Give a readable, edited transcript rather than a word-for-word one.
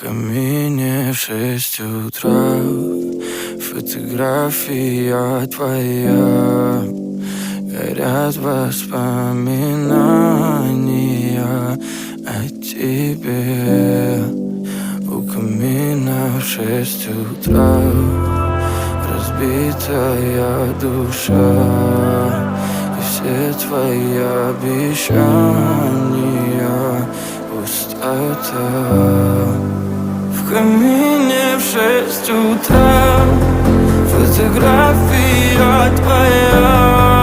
камине в 6 утра фотография твоя. Горят воспоминания о тебе. У камина в 6 утра разбитая душа, и все твои обещания пустота. В камине в 6 утра фотография твоя.